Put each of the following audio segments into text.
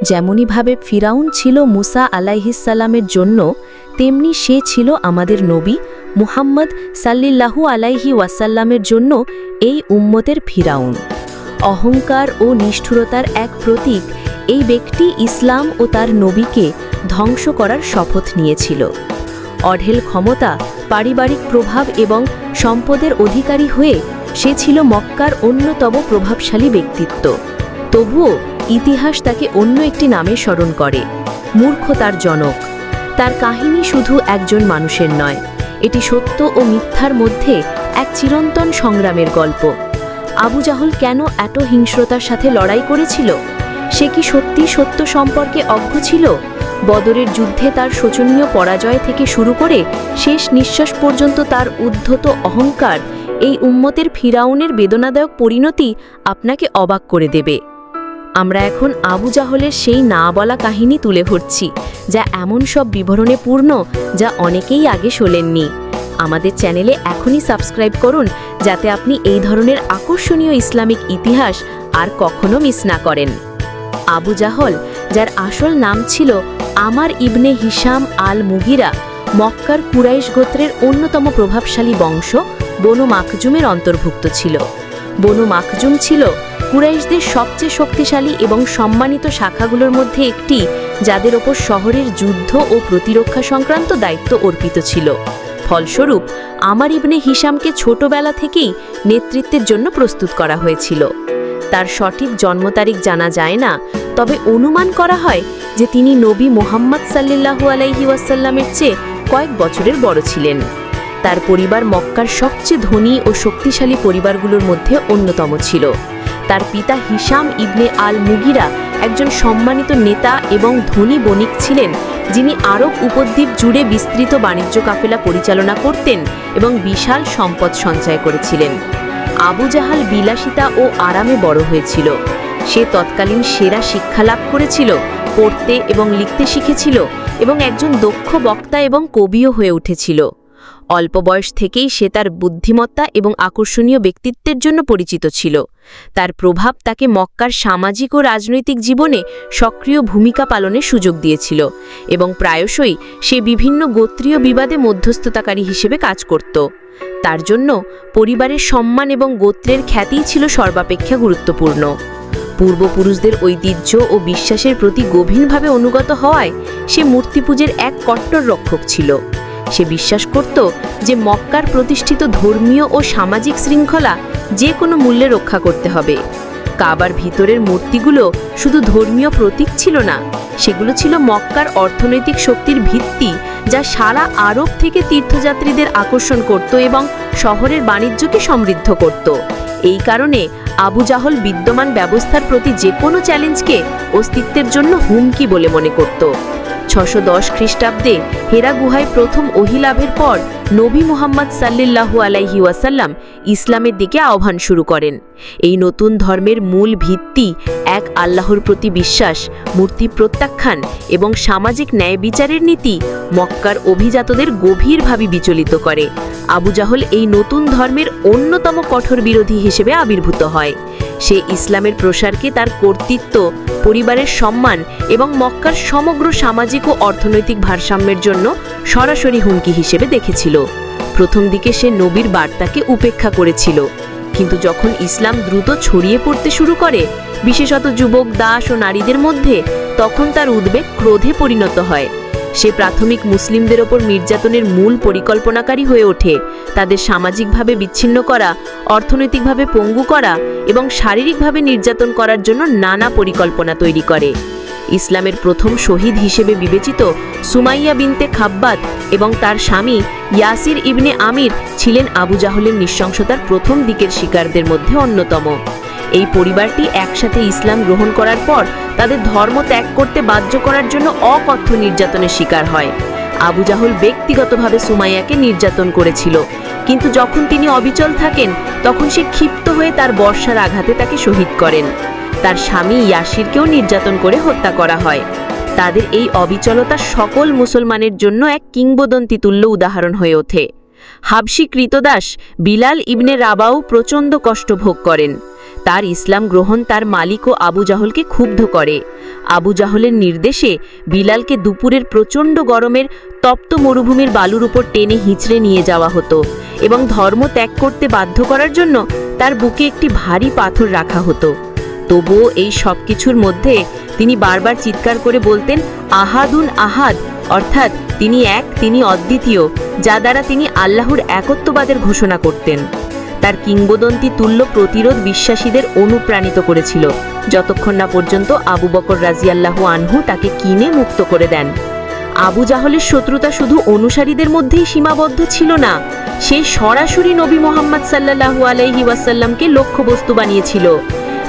যেমনিভাবে ফিরাউন ছিল মুসা আলাইহিসসালামের জন্য, তেমনি সে ছিল আমাদের নবী মুহাম্মদ সাল্লিল্লাহু আলাইহি ওয়াসাল্লামের জন্য এই উম্মতের ফিরাউন। অহংকার ও নিষ্ঠুরতার এক প্রতীক এই ব্যক্তি ইসলাম ও তার নবীকে ধ্বংস করার শপথ নিয়েছিল। অঢেল ক্ষমতা, পারিবারিক প্রভাব এবং সম্পদের অধিকারী হয়ে সে ছিল মক্কার অন্যতম প্রভাবশালী ব্যক্তিত্ব। তবুও ইতিহাস তাকে অন্য একটি নামে স্মরণ করে, মূর্খতার জনক। তার কাহিনী শুধু একজন মানুষের নয়, এটি সত্য ও মিথ্যার মধ্যে এক চিরন্তন সংগ্রামের গল্প। আবু জাহল কেন এত হিংস্রতার সাথে লড়াই করেছিল? সে কি সত্যি সত্য সম্পর্কে অজ্ঞ ছিল? বদরের যুদ্ধে তার শোচনীয় পরাজয় থেকে শুরু করে শেষ নিঃশ্বাস পর্যন্ত তার উদ্ধত অহংকার, এই উম্মতের ফিরাউনের বেদনাদায়ক পরিণতি আপনাকে অবাক করে দেবে। আমরা এখন আবু জাহলের সেই না বলা কাহিনী তুলে ধরছি, যা এমন সব বিবরণে পূর্ণ যা অনেকেই আগে শোনেননি। আমাদের চ্যানেলে এখনই সাবস্ক্রাইব করুন, যাতে আপনি এই ধরনের আকর্ষণীয় ইসলামিক ইতিহাস আর কখনো মিস না করেন। আবু জাহল, যার আসল নাম ছিল আমার ইবনে হিশাম আল মুগিরা, মক্কার কুরাইশ গোত্রের অন্যতম প্রভাবশালী বংশ বনু মাখজুমের অন্তর্ভুক্ত ছিল। বনু মাখজুম ছিল কুরাইশদের সবচেয়ে শক্তিশালী এবং সম্মানিত শাখাগুলোর মধ্যে একটি, যাদের ওপর শহরের যুদ্ধ ও প্রতিরক্ষা সংক্রান্ত দায়িত্ব অর্পিত ছিল। ফলস্বরূপ আমার ইবনে হিশামকে ছোটবেলা থেকেই নেতৃত্বের জন্য প্রস্তুত করা হয়েছিল। তার সঠিক জন্ম তারিখ জানা যায় না, তবে অনুমান করা হয় যে তিনি নবী মুহাম্মদ সাল্লিল্লাহু আলাইহি ওয়াসাল্লামের চেয়ে কয়েক বছরের বড় ছিলেন। তার পরিবার মক্কার সবচেয়ে ধনী ও শক্তিশালী পরিবারগুলোর মধ্যে অন্যতম ছিল। তার পিতা হিশাম ইবনে আল মুগিরা একজন সম্মানিত নেতা এবং ধনী বণিক ছিলেন, যিনি আরব উপদ্বীপ জুড়ে বিস্তৃত বাণিজ্য কাফেলা পরিচালনা করতেন এবং বিশাল সম্পদ সঞ্চয় করেছিলেন। আবু জাহাল বিলাসিতা ও আরামে বড় হয়েছিল। সে তৎকালীন সেরা শিক্ষা লাভ করেছিল, পড়তে এবং লিখতে শিখেছিল এবং একজন দক্ষ বক্তা এবং কবিও হয়ে উঠেছিল। অল্প বয়স থেকেই সে তার বুদ্ধিমত্তা এবং আকর্ষণীয় ব্যক্তিত্বের জন্য পরিচিত ছিল। তার প্রভাব তাকে মক্কার সামাজিক ও রাজনৈতিক জীবনে সক্রিয় ভূমিকা পালনের সুযোগ দিয়েছিল এবং প্রায়শই সে বিভিন্ন গোত্রীয় বিবাদে মধ্যস্থতাকারী হিসেবে কাজ করত। তার জন্য পরিবারের সম্মান এবং গোত্রের খ্যাতিই ছিল সর্বাপেক্ষা গুরুত্বপূর্ণ। পূর্বপুরুষদের ঐতিহ্য ও বিশ্বাসের প্রতি গভীরভাবে অনুগত হওয়ায় সে মূর্তিপূজার এক কট্টর রক্ষক ছিল। সে বিশ্বাস করত যে মক্কার প্রতিষ্ঠিত ধর্মীয় ও সামাজিক শৃঙ্খলা যে কোনো মূল্যে রক্ষা করতে হবে। কাবার ভিতরের মূর্তিগুলো শুধু ধর্মীয় প্রতীক ছিল না, সেগুলো ছিল মক্কার অর্থনৈতিক শক্তির ভিত্তি, যা সারা আরব থেকে তীর্থযাত্রীদের আকর্ষণ করত এবং শহরের বাণিজ্যকে সমৃদ্ধ করত। এই কারণে আবু জাহল বিদ্যমান ব্যবস্থার প্রতি যে কোনো চ্যালেঞ্জকে অস্তিত্বের জন্য হুমকি বলে মনে করত। 610 খ্রিস্টাব্দে হেরা গুহায় প্রথম ওহী লাভের পর নবী মুহাম্মদ সাল্লিল্লাহু আলাইহি ওয়াসাল্লাম ইসলামের দিকে আহ্বান শুরু করেন। এই নতুন ধর্মের মূল ভিত্তি এক আল্লাহর প্রতি বিশ্বাস, মূর্তি প্রত্যাখ্যান এবং সামাজিক ন্যায় বিচারের নীতি মক্কার অভিজাতদের গভীরভাবে বিচলিত করে। আবু জাহল এই নতুন ধর্মের অন্যতম কঠোর বিরোধী হিসেবে আবির্ভূত হয়। সে ইসলামের প্রসারকে তার কর্তৃত্ব, পরিবারের সম্মান এবং মক্কার সমগ্র সামাজিক ও অর্থনৈতিক ভারসাম্যের জন্য সরাসরি হুমকি হিসেবে দেখেছিল। প্রথম দিকে সে নবীর বার্তাকে উপেক্ষা করেছিল, কিন্তু যখন ইসলাম দ্রুত ছড়িয়ে পড়তে শুরু করে, বিশেষত যুবক, দাস ও নারীদের মধ্যে, তখন তার উদ্বেগ ক্রোধে পরিণত হয়। সে প্রাথমিক মুসলিমদের ওপর নির্যাতনের মূল পরিকল্পনাকারী হয়ে ওঠে। তাদের সামাজিকভাবে বিচ্ছিন্ন করা, অর্থনৈতিকভাবে পঙ্গু করা এবং শারীরিকভাবে নির্যাতন করার জন্য নানা পরিকল্পনা তৈরি করে। ইসলামের প্রথম শহীদ হিসেবে বিবেচিত সুমাইয়া বিনতে খাব্বাত এবং তার স্বামী ইয়াসির ইবনে আমির ছিলেন আবু জাহলের নৃশংসতার প্রথম দিকের শিকারদের মধ্যে অন্যতম। এই পরিবারটি একসাথে ইসলাম গ্রহণ করার পর তাদের ধর্ম ত্যাগ করতে বাধ্য করার জন্য অকথ্য নির্যাতনের শিকার হয়। আবু জাহল ব্যক্তিগতভাবে সুমাইয়াকে নির্যাতন করেছিল, কিন্তু যখন তিনি অবিচল থাকেন, তখন সে ক্ষিপ্ত হয়ে তার বর্ষার আঘাতে তাকে শহীদ করেন। তার স্বামী ইয়াসিরকেও নির্যাতন করে হত্যা করা হয়। তাদের এই অবিচলতা সকল মুসলমানের জন্য এক কিংবদন্তি তুল্য উদাহরণ হয়ে ওঠে। হাবশী কৃতদাস বিলাল ইবনে রাবাও প্রচণ্ড কষ্ট ভোগ করেন। তার ইসলাম গ্রহণ তার মালিক ও আবু জাহলকে ক্ষুব্ধ করে। আবু জাহলের নির্দেশে বিলালকে দুপুরের প্রচণ্ড গরমের তপ্ত মরুভূমির বালুর উপর টেনে হিঁচড়ে নিয়ে যাওয়া হতো এবং ধর্ম ত্যাগ করতে বাধ্য করার জন্য তার বুকে একটি ভারী পাথর রাখা হতো। তবুও এই সব কিছুর মধ্যে তিনি বারবার চিৎকার করে বলতেন, আহাদুন আহাদ, অর্থাৎ তিনি এক, তিনি অদ্বিতীয়, যা দ্বারা তিনি আল্লাহর একত্ববাদের ঘোষণা করতেন। তার কিংবদন্তি তুল্য প্রতিরোধ বিশ্বাসীদের অনুপ্রাণিত করেছিল, যতক্ষণ না পর্যন্ত আবু বকর রাজিয়াল্লাহু আনহু তাকে কিনে মুক্ত করে দেন। আবু জাহলের শত্রুতা শুধু অনুসারীদের মধ্যেই সীমাবদ্ধ ছিল না, সে সরাসরি নবী মুহাম্মদ সাল্লাল্লাহু আলাইহি ওয়াসাল্লামকে লক্ষ্যবস্তু বানিয়েছিল।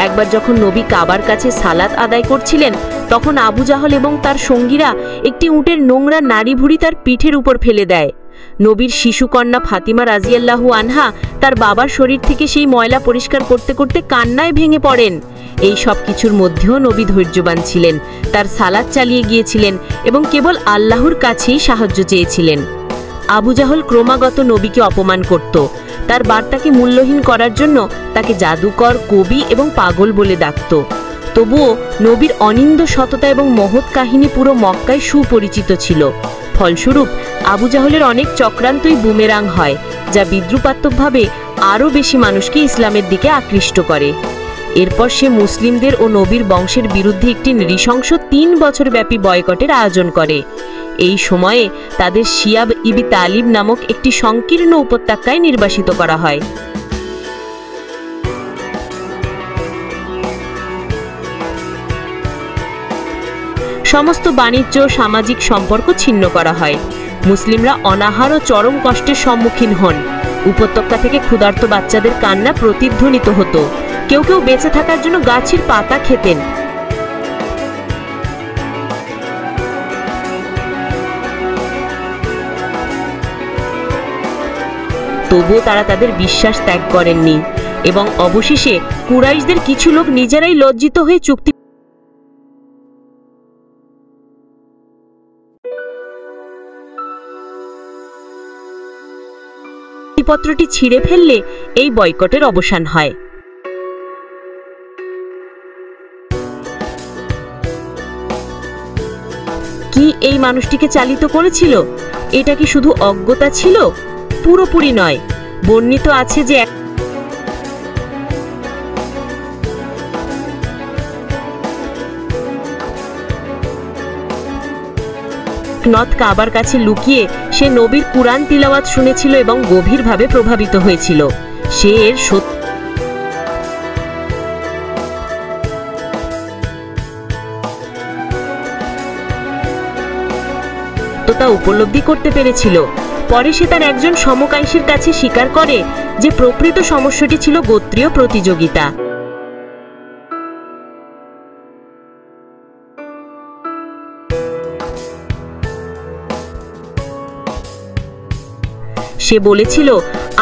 একবার যখন নবী কাবার কাছে সালাত আদায় করছিলেন, তখন আবু জাহল এবং তার সঙ্গীরা একটি উটের নোংরা নাড়ি ভুঁড়ি তার পিঠের উপর ফেলে দেয়। নবীর শিশুকন্যা ফাতিমা রাজিয়াল্লাহু আনহা তার বাবার শরীর থেকে সেই ময়লা পরিষ্কার করতে করতে কান্নায় ভেঙে পড়েন। এই সব কিছুর মধ্যেও নবী ধৈর্যবান ছিলেন, তার সালাত চালিয়ে গিয়েছিলেন এবং কেবল আল্লাহর কাছেই সাহায্য চেয়েছিলেন। আবু জাহল ক্রমাগত নবীকে অপমান করত, তার বার্তাকে মূল্যহীন করার জন্য তাকে জাদুকর, কবি এবং পাগল বলে ডাকত। তবুও নবীর অনিন্দ সততা এবং মহৎ কাহিনী পুরো মক্কায় সুপরিচিত ছিল। ফলস্বরূপ আবু জাহলের অনেক চক্রান্তই বুমেরাং হয়, যা বিদ্রুপাত্মকভাবে আরও বেশি মানুষকে ইসলামের দিকে আকৃষ্ট করে। এরপর সে মুসলিমদের ও নবীর বংশের বিরুদ্ধে একটি নৃশংস 3 বছরব্যাপী বয়কটের আয়োজন করে। এই সময়ে তাদের শিয়াব ইবি তালিব নামক একটি সংকীর্ণ উপত্যকায় নির্বাসিত করা হয়। সমস্ত বাণিজ্য ও সামাজিক সম্পর্ক ছিন্ন করা হয়। মুসলিমরা অনাহার ও চরম কষ্টের সম্মুখীন হন। উপত্যকা থেকে ক্ষুধার্ত বাচ্চাদের কান্না প্রতিধ্বনিত হতো। কেউ কেউ বেঁচে থাকার জন্য গাছের পাতা খেতেন। তবুও তারা তাদের বিশ্বাস ত্যাগ করেননি এবং অবশেষে কুরাইশদের কিছু লোক নিজেরাই লজ্জিত হয়ে চুক্তিপত্রটি ছিঁড়ে ফেললে এই বয়কটের অবসান হয়। কি এই মানুষটিকে চালিত করেছিল? এটা কি শুধু অজ্ঞতা ছিল? পুরোপুরি নয়। বর্ণিত আছে যে নথ কাবার কাছে লুকিয়ে সে নবীর কুরআন তিলাওয়াত শুনেছিল এবং গভীরভাবে প্রভাবিত হয়েছিল। সে এর সত্যতা উপলব্ধি করতে পেরেছিল। পরে সে তার একজন সমকায়ীর কাছে স্বীকার করে যে প্রকৃত সমস্যাটি ছিল গোত্রীয় প্রতিযোগিতা। সে বলেছিল,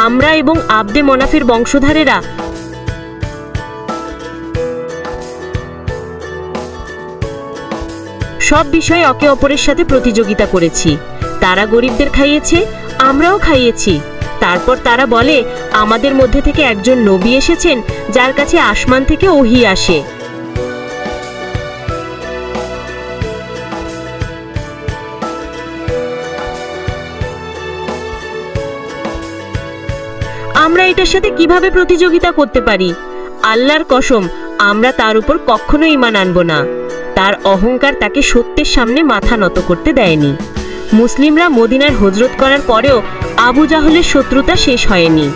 আমরা এবং আবদে মনাফের বংশধারেরা সব বিষয়ে একে অপরের সাথে প্রতিযোগিতা করেছি। তারা গরিবদের খাইয়েছে, আমরাও খাইয়েছি। তারপর তারা বলে, আমাদের মধ্যে থেকে একজন নবী এসেছেন যার কাছে আসমান থেকে ওহী আসে। আমরা এটার সাথে কিভাবে প্রতিযোগিতা করতে পারি? আল্লাহর কসম, আমরা তার উপর কখনো ঈমান আনব না। তার অহংকার তাকে সত্যের সামনে মাথা নত করতে দেয়নি। মুসলিমরা মদিনার হিজরত করার পরেও আবু জাহলের শত্রুতা শেষ হয়নি।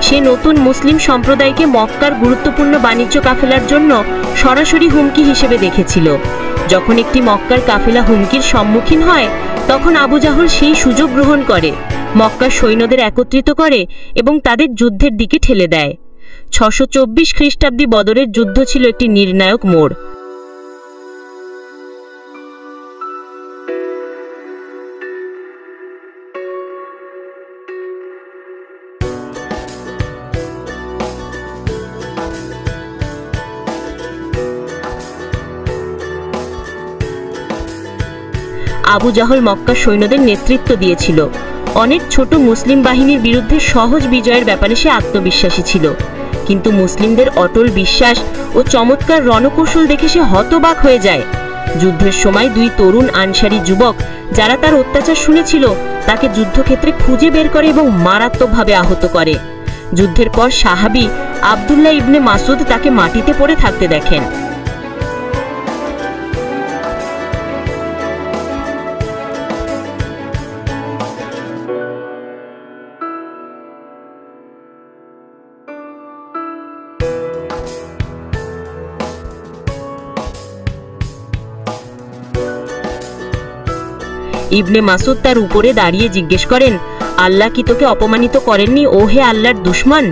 সে নতুন মুসলিম সম্প্রদায়কে মক্কার গুরুত্বপূর্ণ বাণিজ্য কাফেলার জন্য সরাসরি হুমকি হিসেবে দেখেছিল। যখন একটি মক্কার কাফেলা হুমকির সম্মুখীন হয়, তখন আবু জাহল সেই সুযোগ গ্রহণ করে, মক্কার সৈন্যদের একত্রিত করে এবং তাদের যুদ্ধের দিকে ঠেলে দেয়। 624 খ্রিস্টাব্দে বদরের যুদ্ধ ছিল একটি নির্ণায়ক মোড়। আবু জাহল মক্কার সৈন্যদের নেতৃত্ব দিয়েছিল। অনেক ছোট মুসলিম বাহিনীর বিরুদ্ধে সহজ বিজয়ের ব্যাপারে সে আত্মবিশ্বাসী ছিল, কিন্তু মুসলিমদের অটল বিশ্বাস ও চমৎকার রণকৌশল দেখে সে হতবাক হয়ে যায়। যুদ্ধের সময় দুই তরুণ আনসারী যুবক যারা তার অত্যাচার শুনেছিল তাকে যুদ্ধক্ষেত্রে খুঁজে বের করে এবং মারাত্মকভাবে আহত করে। যুদ্ধের পর সাহাবী আব্দুল্লাহ ইবনে মাসুদ তাকে মাটিতে পড়ে থাকতে দেখেন। ইবনে মাসুদ তার উপরে দাঁড়িয়ে জিজ্ঞেস করেন, আল্লাহ কি তোকে অপমানিত করেননি ও হে আল্লাহর দুশমন?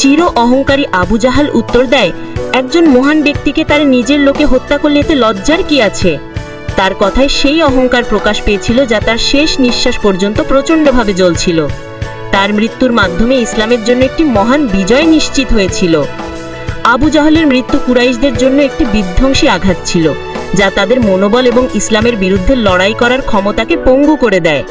চির অহংকারী আবু জাহাল উত্তর দেয়, একজন মহান ব্যক্তিকে তার নিজের লোকে হত্যা করলে এতে লজ্জার কি আছে? তার কথায় সেই অহংকার প্রকাশ পেয়েছিল যা তার শেষ নিঃশ্বাস পর্যন্ত প্রচণ্ডভাবে জ্বলছিল। তার মৃত্যুর মাধ্যমে ইসলামের জন্য একটি মহান বিজয় নিশ্চিত হয়েছিল। আবু জাহলের মৃত্যু কুরাইশদের জন্য একটি বিধ্বংসী আঘাত ছিল, যা তাদের মনোবল এবং ইসলামের বিরুদ্ধে লড়াই করার ক্ষমতাকে পঙ্গু করে দেয়।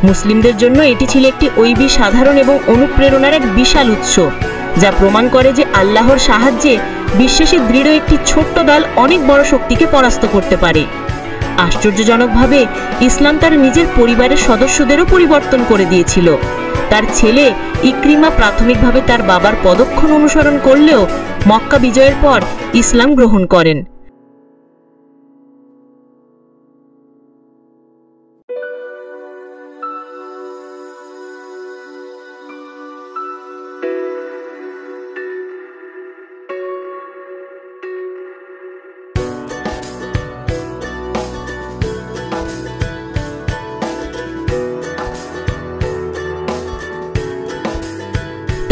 মুসলিমদের জন্য এটি ছিল একটি সাধারণ এবং অনুপ্রেরণার এক বিশাল উৎস, যা প্রমাণ করে যে আল্লাহর সাহায্যে বিশ্বাসে দৃঢ় একটি ছোট্ট দল অনেক বড় শক্তিকে পরাস্ত করতে পারে। আশ্চর্যজনকভাবে ইসলাম তার নিজের পরিবারের সদস্যদেরও পরিবর্তন করে দিয়েছিল। তার ছেলে ইকরিমা প্রাথমিকভাবে তার বাবার পদক্ষণ অনুসরণ করলেও মক্কা বিজয়ের পর ইসলাম গ্রহণ করেন।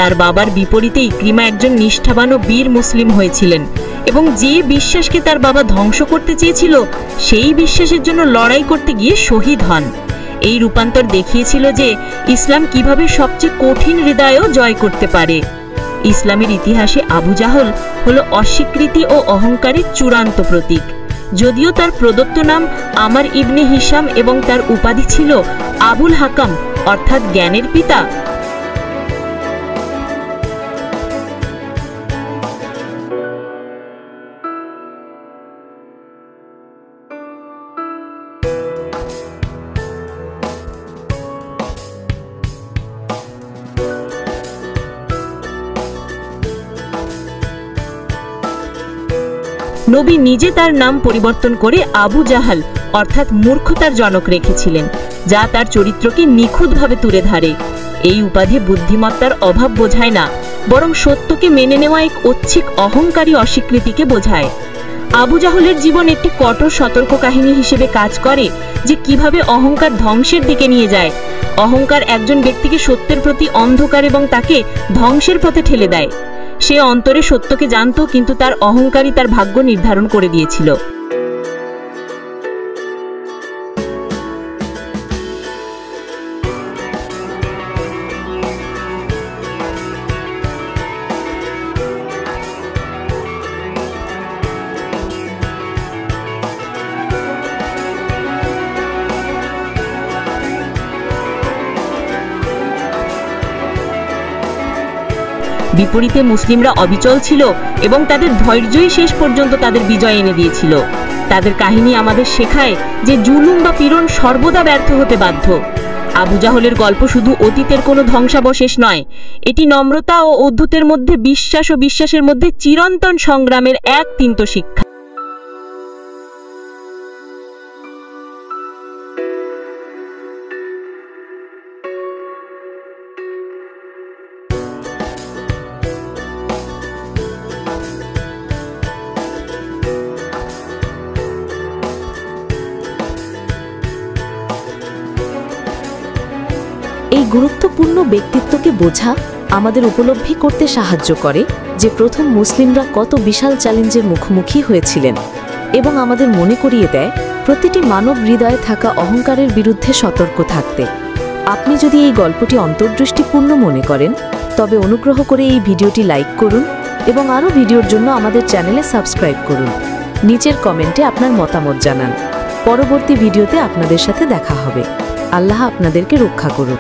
তার বাবার বিপরীতে ইকরিমা একজন নিষ্ঠাবান ও বীর মুসলিম হয়েছিলেন এবং যে বিশ্বাসকে তার বাবা ধ্বংস করতে চেয়েছিল সেই বিশ্বাসের জন্য লড়াই করতে গিয়ে শহীদ হন। এই রূপান্তর দেখিয়েছিল যে ইসলাম কিভাবে সবচেয়ে কঠিন হৃদয়ও জয় করতে পারে। ইসলামের ইতিহাসে আবু জাহল হলো অস্বীকৃতি ও অহংকারের চূড়ান্ত প্রতীক। যদিও তার প্রদত্ত নাম আমার ইবনে হিশাম এবং তার উপাধি ছিল আবুল হাকাম অর্থাৎ জ্ঞানের পিতা, নবী নিজে তার নাম পরিবর্তন করে আবু জাহাল অর্থাৎ মূর্খতার জনক রেখেছিলেন, যা তার চরিত্রকে নিখুঁতভাবে তুলে ধরে। এই উপাধি বুদ্ধিমত্তার অভাব বোঝায় না, বরং সত্যকে মেনে নেওয়া এক ঐচ্ছিক অহংকারী অস্বীকৃতিকে বোঝায়। আবু জাহলের জীবন একটি কঠোর সতর্ক কাহিনী হিসেবে কাজ করে যে কিভাবে অহংকার ধ্বংসের দিকে নিয়ে যায়। অহংকার একজন ব্যক্তিকে সত্যের প্রতি অন্ধকার এবং তাকে ধ্বংসের পথে ঠেলে দেয়। সে অন্তরে সত্যকে জানত, কিন্তু তার অহংকারই তার ভাগ্য নির্ধারণ করে দিয়েছিল। বিপরীতে মুসলিমরা অবিচল ছিল এবং তাদের ধৈর্যই শেষ পর্যন্ত তাদের বিজয় এনে দিয়েছিল। তাদের কাহিনী আমাদের শেখায় যে জুলুম বা পীড়ন সর্বদা ব্যর্থ হতে বাধ্য। আবু জাহলের গল্প শুধু অতীতের কোনো ধ্বংসাবশেষ নয়, এটি নম্রতা ও অদ্ভুতের মধ্যে বিশ্বাস ও বিশ্বাসের মধ্যে চিরন্তন সংগ্রামের এক তিন্ত শিক্ষা। এই গুরুত্বপূর্ণ ব্যক্তিত্বকে বোঝা আমাদের উপলব্ধি করতে সাহায্য করে যে প্রথম মুসলিমরা কত বিশাল চ্যালেঞ্জের মুখোমুখি হয়েছিলেন। এবং আমাদের মনে করিয়ে দেয় প্রতিটি মানব হৃদয়ে থাকা অহংকারের বিরুদ্ধে সতর্ক থাকতে। আপনি যদি এই গল্পটি অন্তর্দৃষ্টিপূর্ণ মনে করেন, তবে অনুগ্রহ করে এই ভিডিওটি লাইক করুন এবং আরও ভিডিওর জন্য আমাদের চ্যানেলে সাবস্ক্রাইব করুন। নিচের কমেন্টে আপনার মতামত জানান। পরবর্তী ভিডিওতে আপনাদের সাথে দেখা হবে। আল্লাহ আপনাদেরকে রক্ষা করুন।